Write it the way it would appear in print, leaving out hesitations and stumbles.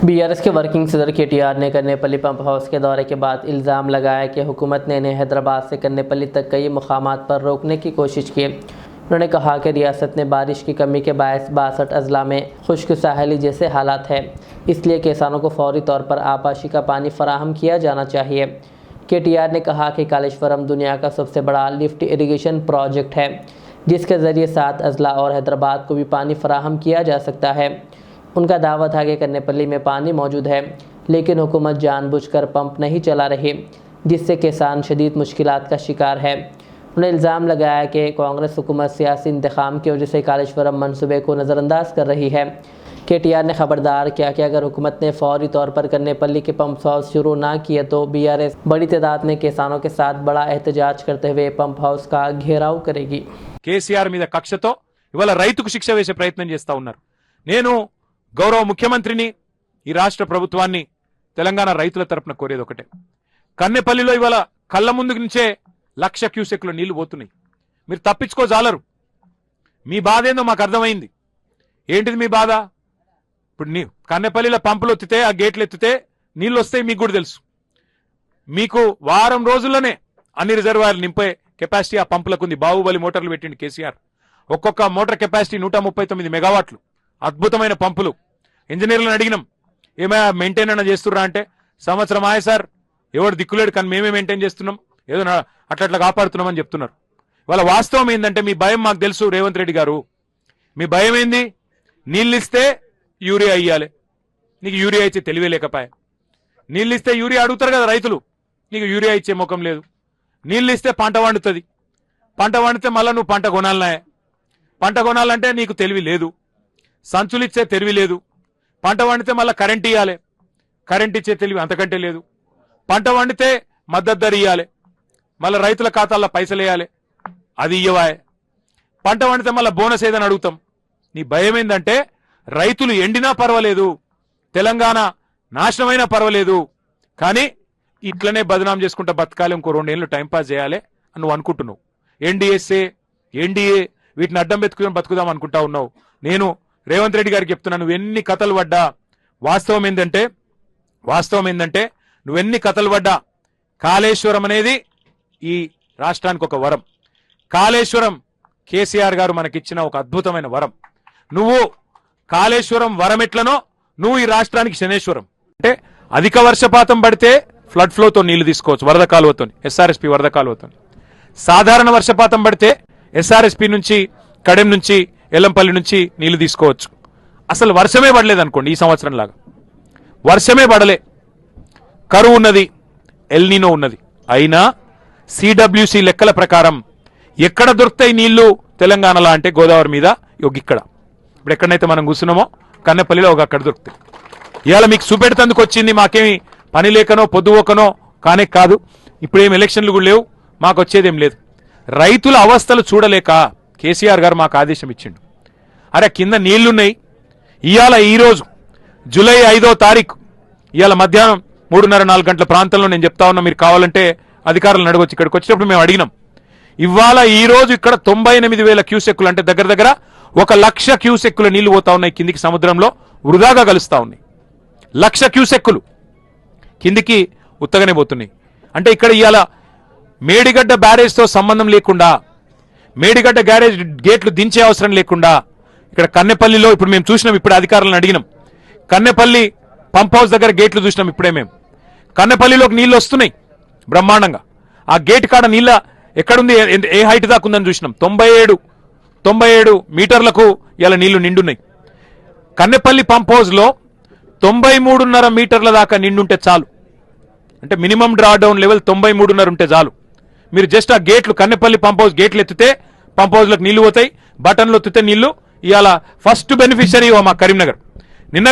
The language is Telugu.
बीआरएस के वर्किंग सदर केटीआर ने कन्नेपल्ली पंप हाउस के दौरे के बाद इल्ज़ाम लगाया कि हुकूमत ने इन्हें हैदराबाद से कन्नेपल्ली तक कई मुकामात पर रोकने की कोशिश की। उन्होंने कहा कि रियासत में बारिश की कमी के बायस 62 अजला में खुश्क साहली जैसे हालात हैं, इसलिए किसानों को फौरी तौर पर आबाशी का पानी फराहम किया जाना चाहिए। केटीआर ने कहा कि कालेश्वरम दुनिया का सबसे बड़ा लिफ्ट इरीगेशन प्रोजेक्ट है, जिसके ज़रिए 7 अजला और हैदराबाद को भी पानी फराहम किया जा सकता है। उनका दावा था कि कन्नेपल्ली में पानी मौजूद है, लेकिन हुकूमत जानबूझकर पंप नहीं चला रही, जिससे किसान शदीद मुश्किलात का शिकार है। उन्होंने इल्ज़ाम लगाया कि कांग्रेस हुकूमत सियासी इंतखाम की वजह से कालेश्वरम मनसूबे को नज़रअंदाज कर रही है। केटीआर ने खबरदार किया कि अगर हुकूमत ने फौरी तौर पर कन्नेपल्ली के पंप हाउस शुरू ना किए तो बीआरएस बड़ी तादाद में किसानों के साथ बड़ा एहतजाज करते हुए पंप हाउस का घेराव करेगी। కేసీఆర్ మీద కక్షతో ఇవాళ రైతుకు శిక్ష వేసే ప్రయత్నం చేస్తా ఉన్నారు। నేను గౌరవ ముఖ్యమంత్రిని ఈ రాష్ట్ర ప్రభుత్వాన్ని తెలంగాణ రైతుల తరపున కోరేది ఒకటే, కన్నెపల్లిలో ఇవాళ కళ్ళ ముందు నుంచే 1,00,000 క్యూసెక్ల నీళ్లు పోతున్నాయి। మీరు తప్పించుకోజాలరు। మీ బాధ ఏందో మాకు అర్థమైంది। ఏంటిది మీ బాధ? ఇప్పుడు కన్నెపల్లిలో పంపులు ఎత్తితే, ఆ గేట్లు ఎత్తితే నీళ్లు వస్తాయి, మీకు కూడా తెలుసు। మీకు వారం రోజుల్లోనే అన్ని రిజర్వాయర్లు నింపే కెపాసిటీ ఆ పంపులకు ఉంది। బాహుబలి మోటార్లు పెట్టింది కేసీఆర్। ఒక్కొక్క మోటార్ కెపాసిటీ 139 మెగావాట్లు, అద్భుతమైన పంపులు। ఇంజనీర్లను అడిగినాం, ఏమైనా మెయింటైన్ అయినా చేస్తుర్రా అంటే సంవత్సరం ఆయే సార్, ఎవరు దిక్కులేడు, కానీ మేమే మెయింటైన్ చేస్తున్నాం, ఏదో అట్లా కాపాడుతున్నామని చెప్తున్నారు। వాళ్ళ వాస్తవం ఏంటంటే మీ భయం మాకు తెలుసు రేవంత్ రెడ్డి గారు। మీ భయం ఏంది? నీళ్ళు ఇస్తే యూరియా ఇయ్యాలి, నీకు యూరియా ఇచ్చే తెలివే లేకపాయ। నీళ్ళు ఇస్తే యూరియా అడుగుతారు కదా రైతులు, నీకు యూరియా ఇచ్చే ముఖం లేదు। నీళ్ళు ఇస్తే పంట వండుతుంది, పంట వండితే మళ్ళీ నువ్వు పంట కొనాలనే, పంట కొనాలంటే నీకు తెలివి లేదు, సంచులు ఇచ్చే తెలివి లేదు। పంట వండితే మళ్ళీ కరెంట్ ఇవ్వాలి, కరెంట్ ఇచ్చే తెలివి అంతకంటే లేదు। పంట వండితే మద్దతు ధర ఇవ్వాలి, మళ్ళీ రైతుల ఖాతాల్లో పైసలు వేయాలి, అది ఇయ్యవాయే। పంట వండితే మళ్ళీ బోనస్ ఏదని అడుగుతాం। నీ భయం ఏంటంటే రైతులు ఎండినా పర్వాలేదు, తెలంగాణ నాశనమైనా పర్వాలేదు, కానీ ఇట్లనే బదనాం చేసుకుంటా బతకాలి, ఇంకో 2 ఏళ్ళు టైంపాస్ చేయాలి అని నువ్వు అనుకుంటున్నావు। ఎన్డీఏ వీటిని అడ్డం పెట్టుకుని బతుకుదాం అనుకుంటా ఉన్నావు। నేను రేవంత్ రెడ్డి గారికి చెప్తున్నా, నువ్వు ఎన్ని కథలు పడ్డా వాస్తవం ఏంటంటే నువ్వెన్ని కథలు పడ్డా కాళేశ్వరం అనేది ఈ రాష్ట్రానికి ఒక వరం। కాళేశ్వరం కేసీఆర్ గారు మనకిచ్చిన ఒక అద్భుతమైన వరం। నువ్వు కాళేశ్వరం వరం ఎట్లనో నువ్వు ఈ రాష్ట్రానికి శనేశ్వరం। అంటే అధిక వర్షపాతం పడితే ఫ్లడ్ ఫ్లోతో నీళ్లు తీసుకోవచ్చు, వరద కాలువతో, ఎస్ఆర్ఎస్పీ వరద కాలువతో। సాధారణ వర్షపాతం పడితే ఎస్ఆర్ఎస్పీ నుంచి, కడెం నుంచి, ఎల్లంపల్లి నుంచి నీళ్లు తీసుకోవచ్చు। అసలు వర్షమే పడలేదు అనుకోండి, ఈ సంవత్సరం లాగా వర్షమే పడలే, కరువు ఉన్నది, ఎల్నినో ఉన్నది, అయినా సిడబ్ల్యూసి లెక్కల ప్రకారం ఎక్కడ దొరుకుతాయి నీళ్లు తెలంగాణలో అంటే గోదావరి మీద, ఇక్కడ ఇప్పుడు ఎక్కడైతే మనం కూర్చున్నామో కన్నెపల్లిలో అక్కడ దొరుకుతాయి। ఇవాళ మీకు చూపెడుతందుకు వచ్చింది, మాకేమి పని లేకనో పొద్దుపోకనో కానే కాదు, ఇప్పుడేం ఎలక్షన్లు కూడా లేవు, మాకు వచ్చేదేం లేదు। రైతుల అవస్థలు చూడలేక కేసీఆర్ గారు మాకు ఆదేశం ఇచ్చిండు, అరే కింద నీళ్లున్నాయి, ఇవాళ ఈరోజు జూలై 5వ తారీఖు ఇవాళ మధ్యాహ్నం 3:30-4 గంటల ప్రాంతంలో నేను చెప్తా ఉన్నా, మీరు కావాలంటే అధికారులను అడగొచ్చు। ఇక్కడికి వచ్చినప్పుడు మేము అడిగినాం, ఇవాళ ఈ రోజు ఇక్కడ 98,000 క్యూసెక్కులు, అంటే దగ్గర దగ్గర 1,00,000 క్యూసెక్కుల నీళ్లు పోతా ఉన్నాయి కిందికి, సముద్రంలో వృధాగా కలుస్తా ఉన్నాయి। 1,00,000 క్యూసెక్కులు కిందికి ఉత్తగానే పోతున్నాయి। అంటే ఇక్కడ ఇవాళ మేడిగడ్డ బ్యారేజ్తో సంబంధం లేకుండా, మేడిగడ్డ గ్యారేజ్ గేట్లు దించే అవసరం లేకుండా ఇక్కడ కన్నెపల్లిలో ఇప్పుడు మేము చూసినాం, ఇప్పుడు అధికారులను అడిగినాం, కన్నెపల్లి పంప్ హౌస్ దగ్గర గేట్లు చూసినాం ఇప్పుడే మేము। కన్నెపల్లిలోకి నీళ్లు వస్తున్నాయి బ్రహ్మాండంగా, ఆ గేట్ కాడ నీళ్ళ ఎక్కడుంది, ఏ హైట్ దాకా ఉందని చూసినాం, 97 మీటర్లకు ఇలా నీళ్లు నిండున్నాయి। కన్నెపల్లి పంప్ హౌస్ లో 93.5 మీటర్ల దాకా నిండుంటే చాలు, అంటే మినిమం డ్రా డౌన్ లెవెల్ 93.5 ఉంటే చాలు। మీరు జస్ట్ ఆ గేట్లు, కన్నెపల్లి పంప్ హౌస్ గేట్లు ఎత్తితే పంప్ హౌస్ లకు నీళ్లు పోతాయి, బటన్లు ఎత్తితే నీళ్లు। ఇవాళ ఫస్ట్ బెనిఫిషరీ మా కరీంనగర్ నిన్న